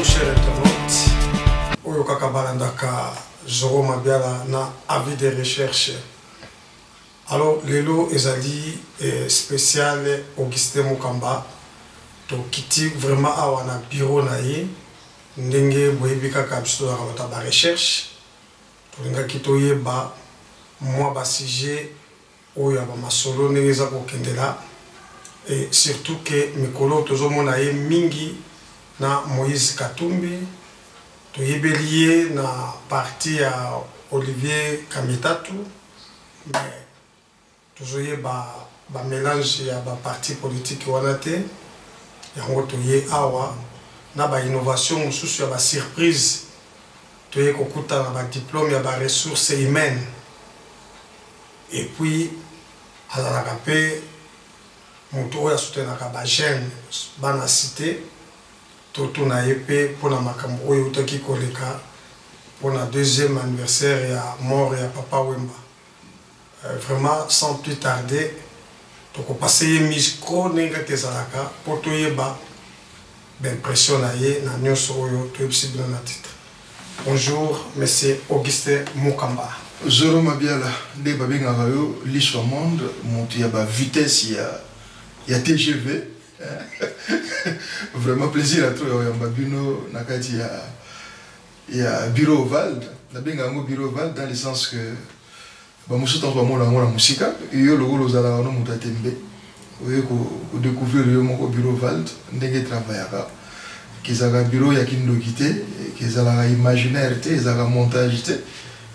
chers internautes. Oyo kaka balandaka Zoro Mabiala na avis de recherche. Alors, lelo ezali spécial Augustin Mukamba. To kiti vraiment awana bureau na ye. Ndenge boyebi kaka biso na ba recherche. To linga kitoye ba moi ba sujet oyo ba masolo ndenge za kokendela. Et surtout que mikolo tozomona ye mingi na Moïse Katumbi. Toyebeliye na parti à Olivier Kamitatu. Mais toujours ba mélange ya ba parti politique wana te. Yango toye awa na ba innovation mususu ya ba surprise. Toye kokuta na ba diplôme ya ba ressources humaines. Et puis azalaka pe mutu oyo asutenaka ba jeune bana cité. Toto na yepe pour na makambo oyo utaki koleka pour na deuxième anniversaire ya mort ya Papa Wemba. Vraiment sans plus tarder toko passer micro nenga kezalaka pour toyeba d'impression na ye na nyonso oyo toyebisi bino na titre. Bonjour monsieur Augustin Mukamba. Zoro Mabiala nde babengaka yo l'histoire monde monte ya ba vitesse ya TGV. Vraiment plaisir à toi Yambabino Nakati il y a bureau Val na bengango bureau Val dans le sens que ba musu tanto ba mona musika yo logo lozala no mutatembe oye ko découvrir yo moko bureau Val ndenge travaillaka kizaka bureau ya kindokité kizala imaginaire te ezaka montage te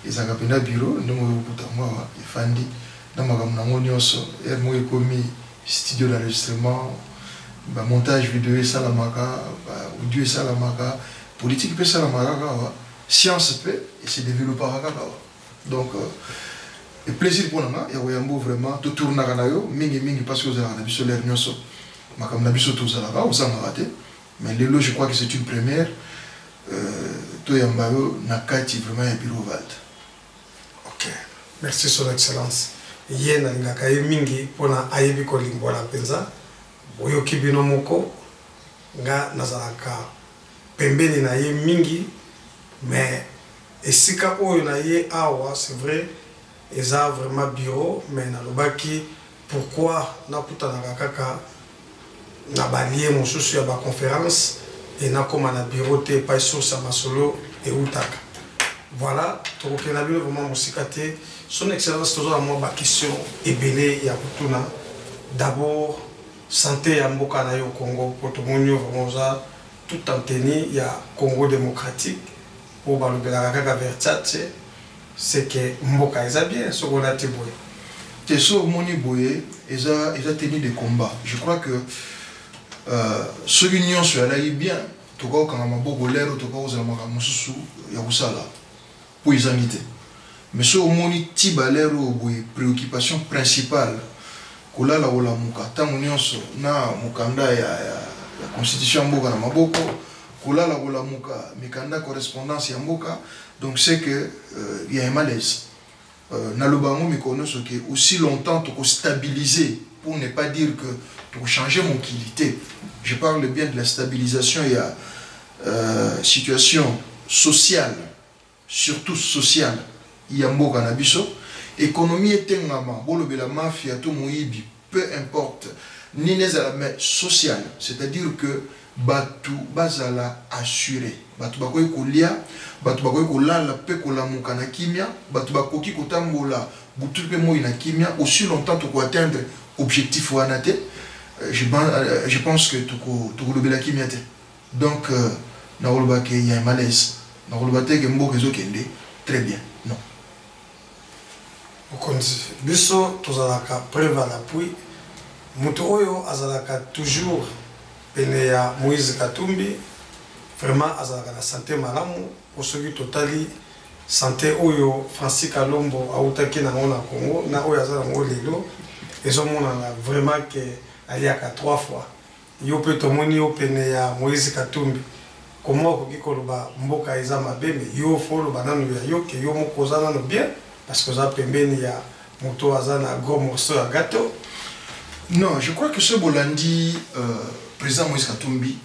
ezaka pena bureau ndemo kutamwa ifandi na makamna ngonyoso er mo ekomi studio d'enregistrement. Montage vidéo et salamaka, audio et salamaka, politique et salamaka, science et c'est développé. Donc, le plaisir pour nous, il y a vraiment tout tourner à l'eau, mingi parce que vous avez un solaire nyoso, ma comme nabiso tout ça là, vous en raté, mais les lots je crois que c'est une première. Tout yambayo nakati vraiment un bureau Vald. Ok, merci son excellence. Yena ngakaye mingi pour na ayebi ko lingwa la penza. Oyo kibino moko nga nazalaka pembeni na ye mingi mais esika oyo na ye awa c'est vrai eza vraiment bureau mais na lobaki pourquoi na putanaka kaka na balie mosusu ya ba conférence et na koma na bureau te pa source masolo et utaka voilà to kena bino vraiment musika te son excellence toujours à moi ba question ebele ya kutuna d'abord santé ya mboka na yo Congo pour tout monde vraiment ça tout en tenir il y a Congo démocratique pour balobela kaka vertate c'est que mboka eza bien ce qu'on a téboé te so moni boye eza tenu de combat. Je crois que ce union sur la bien to ko kanga maboko lero to ko za maka mususu ya kusala pour izamite mais so moni tibalero boye préoccupation principale kolala wala muka tangu nyonso na mukanda ya constitution mboka na maboko kolala wala muka mikanda correspondance ya mboka donc c'est que il y a un malaise na lobango mikono so que aussi longtemps to stabiliser pour ne pas dire que to changer mon qualité. Je parle bien de la stabilisation et situation sociale surtout sociale ya mboka na biso. Économie est la mafia, tout moïbi, peu importe, ni les mais social, c'est-à-dire que Batu Bazala assuré, Batu Bakoy Kolia, Batu Bakoy Kola, la Pekola Mukana Kimia, Batu Bakoki Kotambola, Boutupe Moïna Kimia, aussi longtemps pour atteindre objectif ou anaté, je pense que tout le Kimia. Donc, il y a un malaise, très bien, non. Biso tozalaka preuve à l'appui mutu oyo azalaka toujours pene ya Moïse Katumbi vraiment azalaka na santé malamu osoki totali santé oyo Francis Kalombo autaki na ngona Congo na oyo azala ngo lelo ezomona vraiment que aliaka 3 fois yo pe tomoni yo pene ya Moïse Katumbi comment okoki koloba mboka eza mabe mais yo folo bananu ya yo ke yo moko ozana no bien parce que ça pembeni ya moto azana gros morceau à gâteau. Non, je crois que ce Bolandi président Moïse Katumbi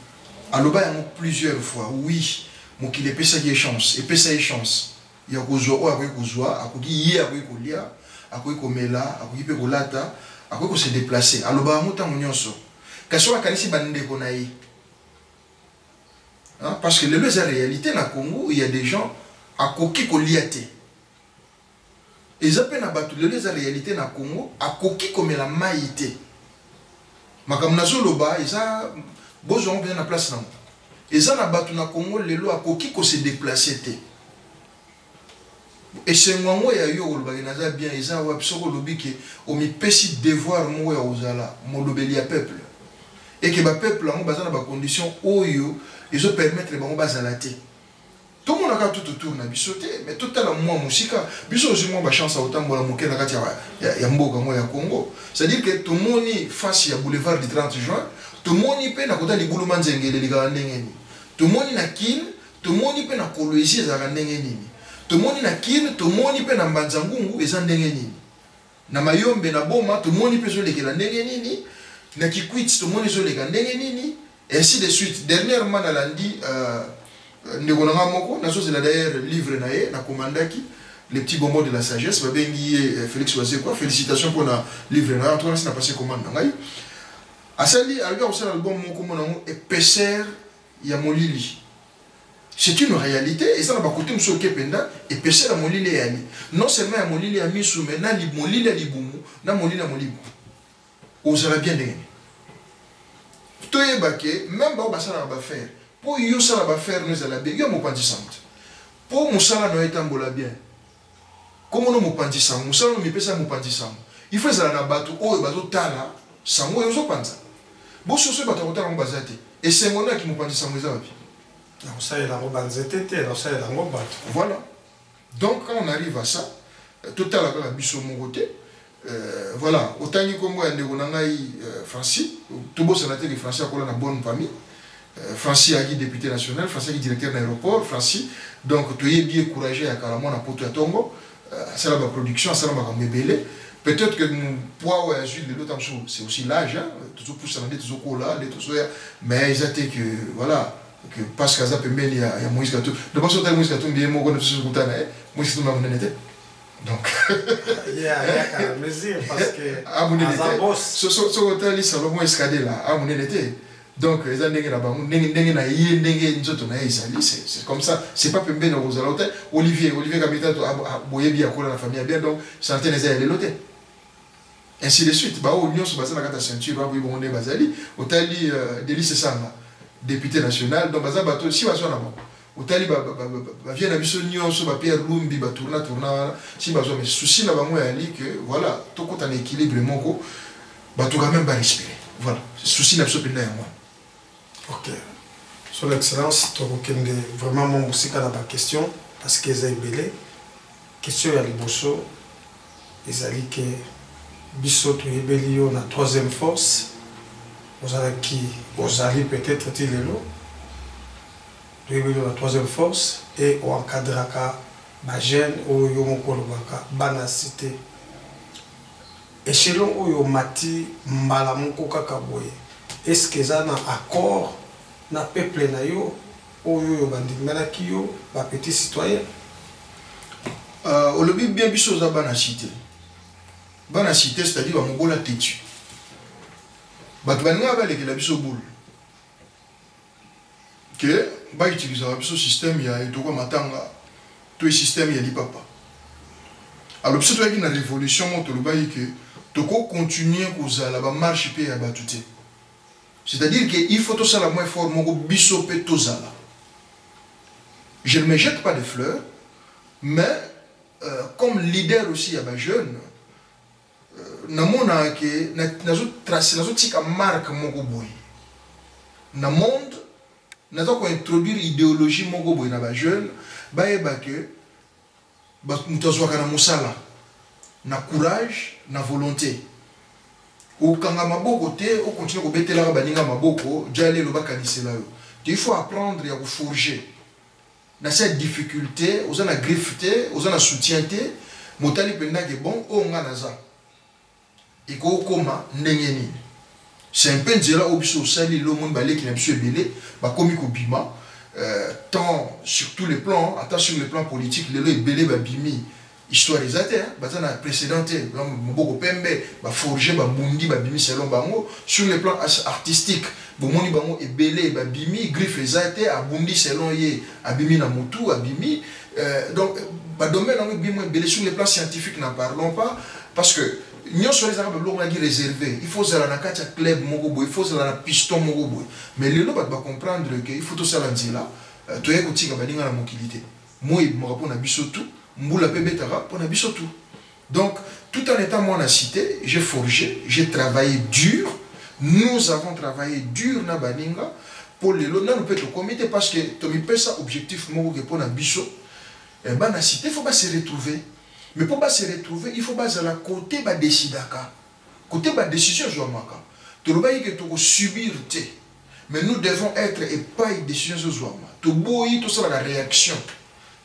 aloba yango plusieurs fois oui mokili epesaki échange epesa échange ya kozwa oyo akoki kozwa akoki ye akoki kolia akoki komela akoki mpe kolata akoki kose déplacer aloba yango ntango nyonso kasi soki akanisi bandeko na ye parce que lelo eza réalité na Congo il y a des gens akoki kolia te eza mpe na bato lelo eza réalité na Congo akoki komela mai te makambo nazoloba eza bozwango mpenza na place nango eza na bato na Congo lelo akoki kose déplacer te esengo yango ya yo olobaki naza bien eza wapi soki olobi ke omipesi devoir moko ya kozala molobeli ya peuple eke bapeuple yango baza na bacondition oyo ezopermettre bango bazala te tomonaka tout autour na biso te mais totala mwa mosika biso ozwi mwa bachance ya kotambola moke na kati ya mboka ngo ya Congo c'est-à-dire que tomoni face ya boulevard du 30 juin tomoni mpe na kota libuluma nzengele likala ndenge nini tomoni na kine tomoni mpe na kolwezi ezalaka ndenge nini tomoni na kine tomoni mpe na mbanzangungu eza ndenge nini na mayombe na boma tomoni mpe ezolekela ndenge nini na kikwit tomoni ezoleka ndenge nini ainsi de suite dernièrement nalandi ndeko nanga moko nazozela d'ailleurs livre na ye na komandaki les petits bonbons de la sagesse babengi ye Félix Oise quoi félicitations pour na livre na en tout cas na passé commande na ngai asali albi akosala album moko mona ngo épaisseur ya molili c'est une réalité et ça na bakote mosu okependa épaisseur ya molili yani non seulement ya molili ya misu mais na molili ya libumu na molili ya molibu ozala bien ndenge toyeba ke même bao basala ba faire pour yo sala ba faire nous ala bien yo mopandisante pour musala no etambola bien comment no mopandisanga musala no mipesa mopandisanga il faut ezala na bato oyo bazotala sango yo zopanza boso so bato kotala ngobazate et sengona ki mopandisanga eza wapi ça est la robanzete ça est la robat voilà donc quand on arrive à ça total la biso mon côté voilà autant ni comme moi ndeko nangai Francis tout beau sénateur de Francis akola na bonne famille Francis a député national Francis est directeur d'aéroport Francis donc tu es bien courageux à Kalamon na poto ya Tongo ça la production ça la makambebele peut-être que mon poids ou azul de l'autre c'est aussi l'âge hein toujours pour ça toujours cola les tout ça mais ils étaient que voilà que parce que ça peut mener il y a Moïse Katumbi de pas sortir Moïse Katumbi bien moi connais ce que t'as Moïse Katumbi m'a donné donc il y a quand même mesure parce que à mon été ce hôtel Salomon escadé là à mon été donc les années là-bas ndenge na yé ndenge nzoto na ezali c'est comme ça c'est pas pembe na rozala hôtel Olivier Kabita boye bien kola la famille bien donc santé les ailes l'hôtel ainsi de suite ba union se basa na kata ceinture ba boye bonde bazali hôtel Délice Sanga député national donc baza bato si baso na bon otali ba vient na biso nyonso ba Pierre Lumbi ba tourna si baso mais souci na bango ya li que voilà to kota na équilibre moko ba to quand même ba respirer voilà souci na biso penda ya moi OK son excellence to kokende vraiment mon musika na ba question parce que za ibele question ya liboso ezali que biso to yebeli yo na troisième force vous allez peut-être dire la troisième force et au encadraka ba jeune ou yo mokolobaka bana cité échelon ou yo mati mbala moko kaka boye est-ce que ça na accord na peuple na yo ou yo bandimela ki yo ba petit citoyen au lobby bien biso za bana cité c'est-à-dire ba mobola tetu bato baninga balekela biso boule que ba utiliser biso système ya etoko matanga to système ya lipapa alors biso toyaki na révolution mo tolobai que toko continuer kozala ba marche pe ya batute c'est-à-dire que il faut tout ça la moins fort moko biso pe tozala je ne me jette pas de fleurs mais comme leader aussi ya ba jeune namona ke nazo tracer nazo tika marque moko boy na monde nazo ko introduire idéologie moko boy na ba jeune ba yeba ke ba mutazwa kana musala na courage na volonté ou kanga maboko te ou continuer ko betela ba ninga maboko jale lo bakanisela yo il faut apprendre ya ko forger na cette difficulté aux na griffe aux na soutien te motali penda ke bon o nga naza iko koma ndenge nini c'est un peu nzela obiso sali le monde balé qui n'a pas belé ba komi ko bima tant sur tous les plans, attends sur le plan politique le est belé ba bimi histoire exacte hein bazana précédente mboko pembe ba forger ba bundi ba bimi selon bango sur le plan artistique bomoni bango et belé ba bimi griffe exacte a bundi selon ye abimi na mutu abimi donc ba domaine on bimi belé sur le plan scientifique n'en parlons pas parce que nous sommes les arabes blancs qui réservé. Il faut ça la katia club mogobo, il faut ça la piston mogobo. Mais les gens doivent comprendre que il faut tout ça là. Tu es côté kabadinga la mobilité. Moi il me répond à bisotou, mboula pebetara pour na bisotou. Donc tout en étant moi la cité, j'ai forgé, j'ai travaillé dur. Nous avons travaillé dur na baninga pour les lots. Nous peut te commettre parce que tu me pèse ça objectif mogo que pour na biso. Et ben la cité faut pas se retrouver. Mais pour pas se retrouver, il faut pas à la côté ba décider côté ba décision je maka. Tu ne vas pas que tu subir té. Mais nous devons être et pas une décision je ma. Tu boyi tout ça la réaction.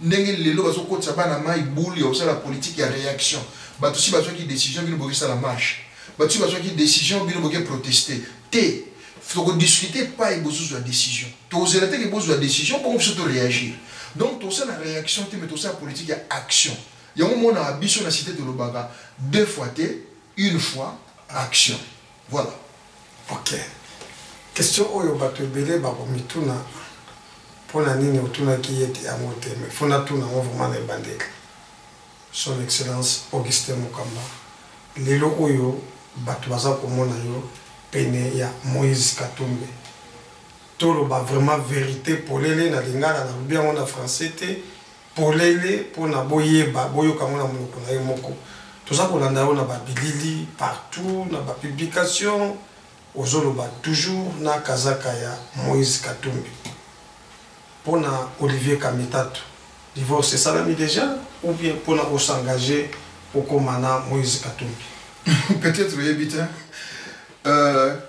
Ndenge lelo bazo ko tsaba na mai bouli au ça la politique ya réaction. Ba tout si bazo qui décision bino boki ça la marche. Ba tout bazo qui décision bino boki protester. Té faut discuter pas et besoin de décision. Tu oses la té besoin de décision pour surtout réagir. Donc tout ça la réaction té mais tout ça la politique ya action. Il y a un moment où on a habité sur la cité de l'Obaga, 2 fois une fois action. Voilà. Ok. Question oyo bato belé bako mituna pona nini otuna ki yete ya mote mais fona tuna on vraiment les bandel. Son excellence Augustin Mukamba. Lelo oyo bato baza komona yo pene ya Moïse Katumbi. Tolo ba vraiment vérité pour lele na lingala na bien on a français té pour les pour na boyeba boyo kamona monoko na yemoko tout ça pour landa on a ba bilili partout na ba publication ozoloba toujours na kazaka ya Moïse Katumbi pour na Olivier Kamitatu divorce ça l'a mis déjà ou bien pour na s'engager au komana Moïse Katumbi peut-être oui bitin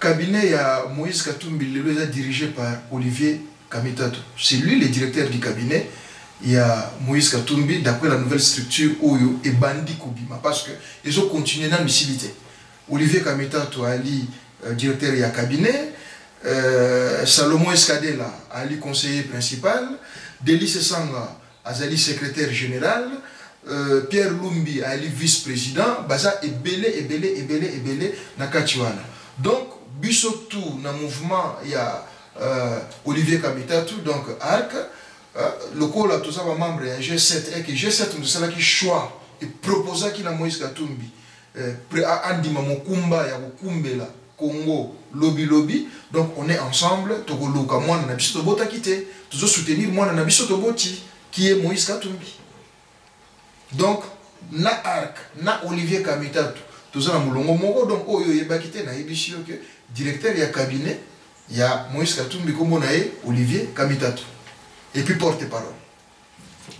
cabinet ya Moïse Katumbi le est dirigé par Olivier Kamitatu c'est lui le directeur du cabinet. Il y a Moïse Katumbi, d'après la nouvelle structure, Oyo et Bandi Koubima, parce qu'ils ont continué dans l'utilité. Olivier Kamitatu Ali, directeur du cabinet, Salomon Escadela, Ali conseiller principal, Délice Sanga, Azali secrétaire général, Pierre Lumbi, Ali vice-président, Baza et belé, Nakatiwana. Donc, Bissotou, dans le mouvement, il y a Olivier Kamitatu, donc ARC. Le col a tous les membres de G7 et que G7 nous c'est là qui choix et proposa qu'il a Moïse Katumbi andima mokumba ya kumbela Congo lobby donc on est ensemble tokoluka mwana na biso tobota kité toujours soutenir mwana na biso toboti qui est Moïse Katumbi donc na ARC na Olivier Kamitatu tous na mulongo moko donc oyo yeba kité na ebisio que directeur ya cabinet ya Moïse Katumbi kombo na Olivier Kamitatu. Et puis porte-parole.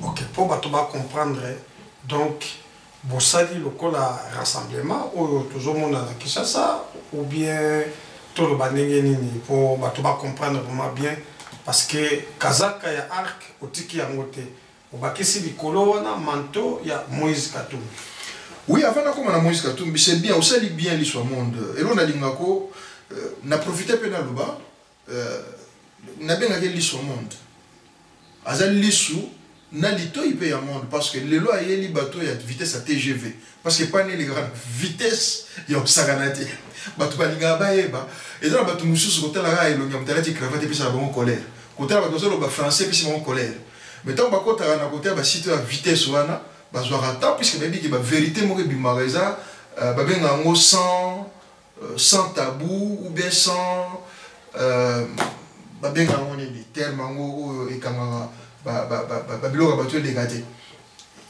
Ok, pour comprendre, donc, vous savez le rassemblement, ou toujours mon à Kinshasa, ou bien tout le banengeni, pour comprendre vraiment bien, parce que Kazaka y a arc, au tiki à moté, au bakisi likolo, on a manteau, il y a Moïse Katumbi. Oui, avant de Moïse Katumbi, c'est bien, on sait bien l'histoire monde. Et là, on a l'ingako, on a profité de l'Aluba, on a bien l'histoire monde. Azal lisu na lito il paye monde parce que les lois yeli bateau ya vitesse à TGV parce que pas les grandes vitesse ya saganati bateau balinga baeba et dans bateau mususu côté la ra ilonga mtalati cravate puis ça bon colère côté bateau solo ba français puis mon colère mais tant ba kota na côté ba site à vitesse wana ba zo rata puisque baby ki ba vérité mo ke bimareza ba benga ngo sans tabou ou bien sans babenga ngone des termes ngo ekanga biloko bato dégagé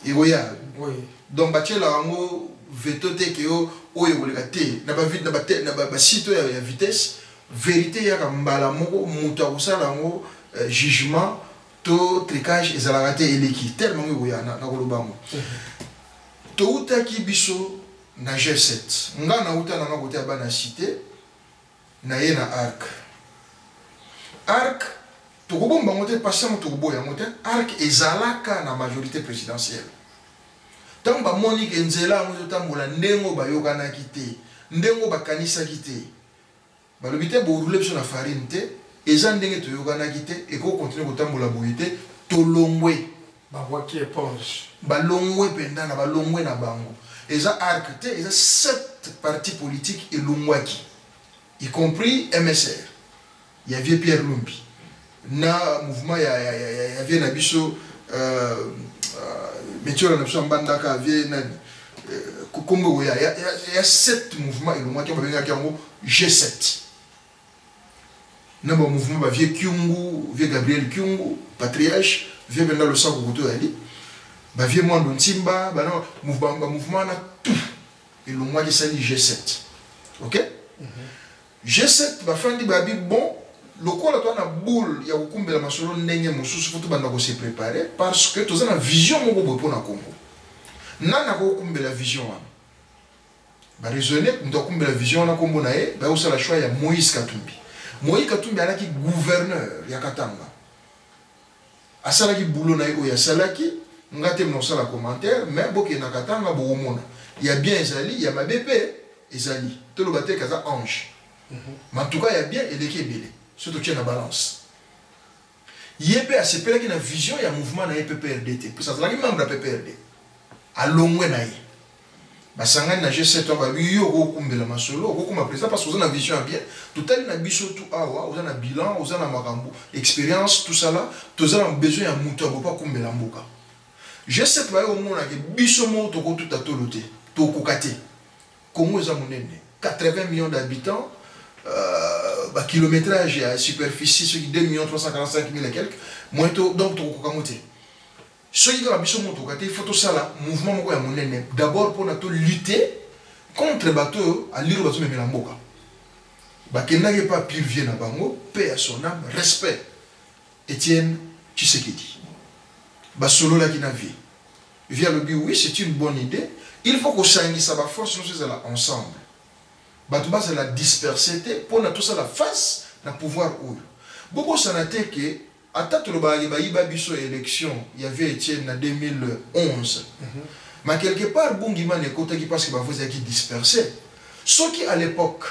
et oui donc batiela ngo veto te ke oyo koleka te na ba vite na ba site ya vitesse vérité ya mbala moko muta kusala ngo jugement to tricage ezalaka te eleki tellement ngo ya na kolobango to utaki biso na G7 nga na uta na côté ya bana cité na ye na arc to ko bomba ngote patient to boya ngote arc ezalaka na majorité présidentielle tant ba monique nzela ngo tambola ndengo ba yokana kité ndengo ba kanisa kité balobi te bourule biso na farine te eza ndenge toyokanaki te eko continue kotambola boye te tolongwe bawaki éponge balongwe mpenza na balongwe na bango eza arc te eza 7 partis politiques elongwaki y compris MSR y avait Pierre Lumbi na mouvement ya vie na biso métier na biso mbandaka vie na Congo il y a 7 mouvements elongwaki babengaki yango G7 na ba mouvement ba vie Kyungu vie Gabriel Kyungu patriarche vie benda le sako koto yali ba vie Mwando Ntimba ba na mouvement na tout elongwaki sali G7 OK G7 ba fandi ba bi bon lokola to na boule ya kokumbela masolo ndenge mosusu foto banda ko se préparer parce que toza na vision moko boye pona Congo nana ko kumbela vision wana ba raisonner ndo kumbela vision na kombo na ye ba usala choix ya Moïse Katumbi alaki gouverneur ya Katanga asalaki boulot na ye o ya salaki ngate mo sala commentaire mais boke na Katanga bo omona ya bien ezali ya mabepe ezali to lo baté kaza ange mais en tout cas il y a bien eleki ebele surtout tient la balance yep a sepela ki na vision ya mouvement na PPRD pour ça la membre de PPRD a longwe na ye basangani na G7 ba yo ko kumbela masolo ko kuma président parce que vous avez une vision bien tout ali na biso tout awa vous avez un bilan vous avez makambo expérience tout ça là vous avez besoin ya muto ko pas kumbela mboka G7 ba yo mona ke biso mo to ko tout atolote to ko kate Congo za munene 80 millions d'habitants kilométrage à superficie ce qui 2 345 000 et quelques moins donc to kokamote ce qui a biso moto kate photo sala mouvement moko ya monene d'abord pour na to lutter contre bateau à lire bateau memela mboka bakendaki pas pire vie na bango paix à son âme respect Étienne Tshisekedi basolo la kina vie via le but oui c'est une bonne idée il faut que ça va force nous là ensemble Batouba c'est la dispersité pour na tout ça la face na pouvoir ou beaucoup ça n'a été que attends le ba biso élection il y avait Étienne en 2011 mais quelque part Bungima ne côté qui parce que vous avez qui dispersé ceux qui à l'époque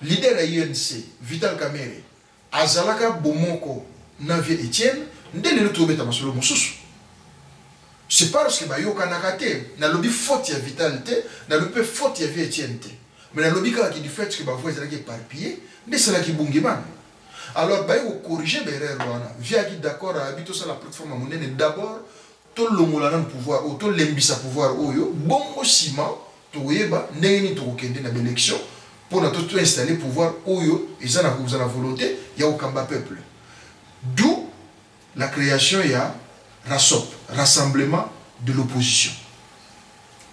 leader à UNC Vital Kamerhe azalaka bomoko na vie Étienne ndele le trouver ta masolo mususu c'est parce que ba yo kanakate na lobby faute ya vitalité na lobby faute ya vie Étienne mais la logique qui du fait que bavou ezalaki éparpillé mais c'est là qui bungimana alors ba yo corriger l'erreur wana via qui d'accord à habito sur la plateforme monene d'abord to longola na pouvoir ou to lembisa pouvoir oyo bongo ciment to yeba ndeni to kende na élection pour na to installer pouvoir oyo ezana ko la volonté ya okamba peuple d'où la création ya RASOP rassemblement de l'opposition.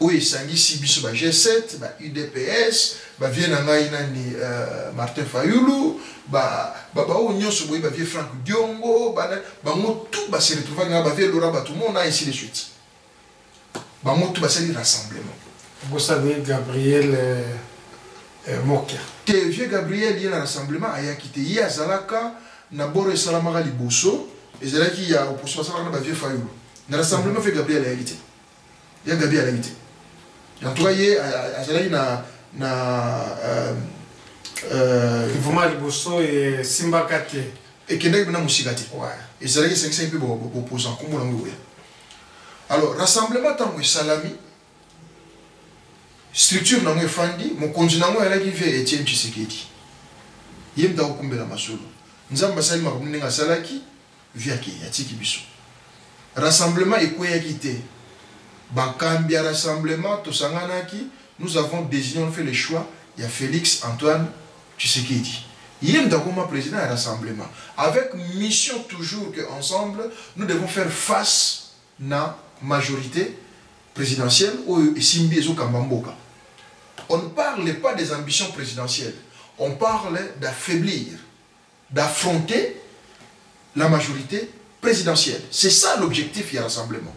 Oui, sangi si biso ba G7, ba UDPS, ba vient ngai nani Martin Fayulu, ba o nyonso boy ba vie Franck Diongo, ba mo tout ba se retrouver na ba vie Laurent Batumon na ainsi de suite. Ba mo tout ba se rassemblement. Vous savez Gabriel Mokia. Te vieux Gabriel il y a un rassemblement aya quitté ya zalaka na boro salamaka liboso, ezalaki ya opposition salaka na ba vie Fayulu. Na rassemblement fait Gabriel a quitté. Il y a Gabriel a quitté. En tout cas, il y a Kivuma Liboso et Simba Kate. Et Kendek Bena Mousigate. Ouais. Et c'est là que c'est un peu opposant. Alors, rassemblement tant que Salami, structure n'a pas fandi, mon continent est là qui fait Étienne Tshisekedi. Il y a un peu de masolo. Nous avons passé à Salaki, via qui Yatiki Bissou. Rassemblement est quoi quitté? Bakambia rassemblement, Tosanganaki, nous avons désigné, on fait le choix, il y a Félix Antoine Tshisekedi. Il y a un président à rassemblement. Avec mission toujours qu'ensemble, nous devons faire face à la majorité présidentielle et Simbi et Kambamboka. On ne parle pas des ambitions présidentielles, on parle d'affaiblir, d'affronter la majorité présidentielle. C'est ça l'objectif du rassemblement.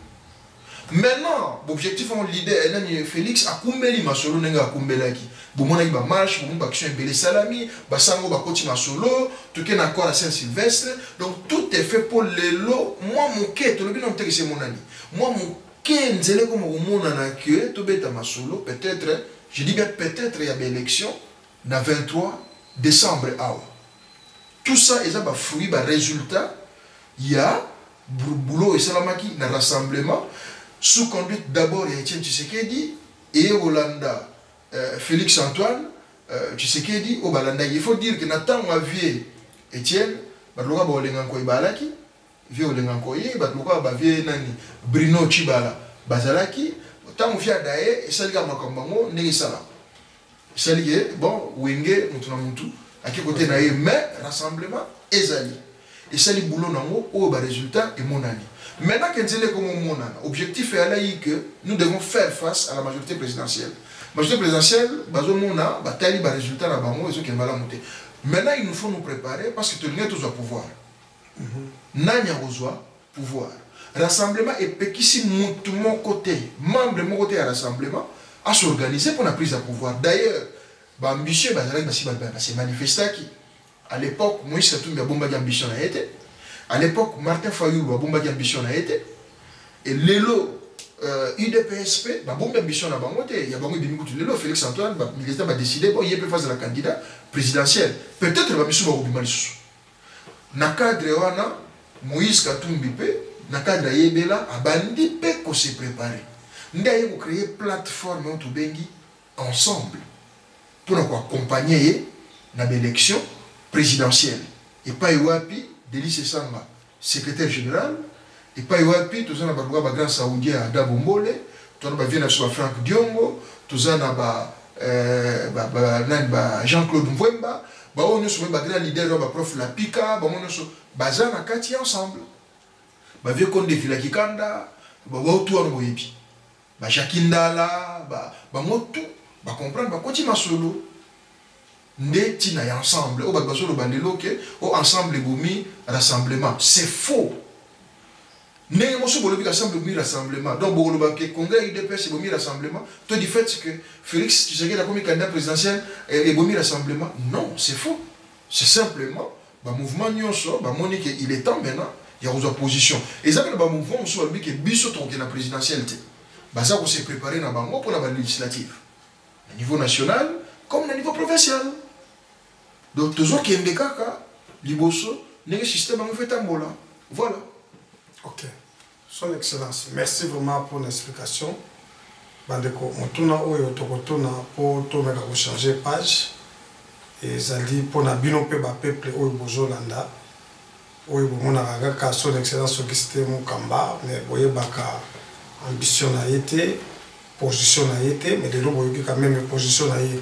Maintenant, l'objectif de leader Félix a kumbeli masolo nenga kumbelaki. Bomona ba marche, bomona action belé salami, ba sango ba koti masolo, tout est accord à Saint-Sylvestre. Donc tout est fait pour les lots. Moi mon quai, to le bien que c'est mon ami. Moi mon quai nzele comme mon na que to beta masolo, peut-être, je dis bien peut-être il y a une élection na 23 décembre. Tout ça, ils ont fruit, résultat. Il y a boulot et salamaki dans le rassemblement, sous conduite d'abord de Etienne Tshisekedi et Hollanda Félix Antoine Tshisekedi au Balanda. Il faut dire que Nathan a vu Etienne, Batloka Bolengankoy Balaki, vieux Olengankoy, Batloka Bavie Nani, Bruno Chibala, Bazalaki, tant via d'ailleurs, et ça les gars Makambango, Negisala. Ça les bon, Wenge, Moutunamutu, à quel côté naïe, mais rassemblement, Ezali. Et ça les boulot nango, au résultat, et mon année. Maintenant, quand c'est comme mon année, l'objectif est que nous devons faire face à la majorité présidentielle. La majorité présidentielle, bazomona, batali, ba résultat, la bango, et ce qui est mal à monter. Maintenant, il nous faut nous préparer parce que tout le monde a pouvoir. Nanya reçoit pouvoir. Rassemblement et pékissi mon côté, membre de mon côté à rassemblement, à s'organiser pour la prise de pouvoir. D'ailleurs, l'ambition, c'est manifesté qui, à l'époque, Moïse Katumbi a bombardé ambition a été. À l'époque, Martin Fayou a bombardé ambition a été. Et l'élo, UDPSP, a bombardé ambition à Bangoté. Il y a bombardé l'élo, Félix Antoine, le militaire a décidé, bon, il peut faire la candidat présidentielle. Peut-être qu'il va me soumettre au Bimalisou. Dans le cadre, Moïse Katumbi, dans le cadre Yébela, a bandi peut se préparer. Nous avons créé une plateforme ensemble pour nous accompagner dans l'élection présidentielle. Et pas Iwapi, Délice Samba, secrétaire général, et pas Iwapi, tout ça, nous avons un grand saoudien à Dabombole, tout ça, nous avons Franck Diongo, tout ça, nous avons Jean-Claude Mwemba, nous avons un leader, nous avons prof Lapika, nous avons Bazan à Kati ensemble. Nous avons un défi la Kikanda, nous avons tout à nous. Jacquindala, tout, comprendre, continuer solo. Ndeti na ensemble, ensemble boumi rassemblement. C'est faux. N'est pas ce ensemble rassemblement. Donc, le congrès UDPS boumi rassemblement. Toi, du fait que Félix, tu sais qu'il a comme candidat présidentiel et boumi rassemblement. Non, c'est faux. C'est simplement le mouvement Nyonso, il est temps maintenant, il y a une opposition. Et ça, le mouvement, on dit que Bisso est la présidentialité. Ça, on s'est préparé pour la législative. Au niveau national, comme au niveau provincial. Donc, toujours qu'il y a des cas, Liboso, le système en fait un là. Voilà. Ok. Son Excellence, merci vraiment pour l'explication. Bandeko, on tourne pour changer page. Et ça dit pour la binope peuple au Bozolanda. Oui, on a son Excellence au système Kamba, mais vous voyez, ambition a été, position a été, mais de l'autre, quand même, position a été.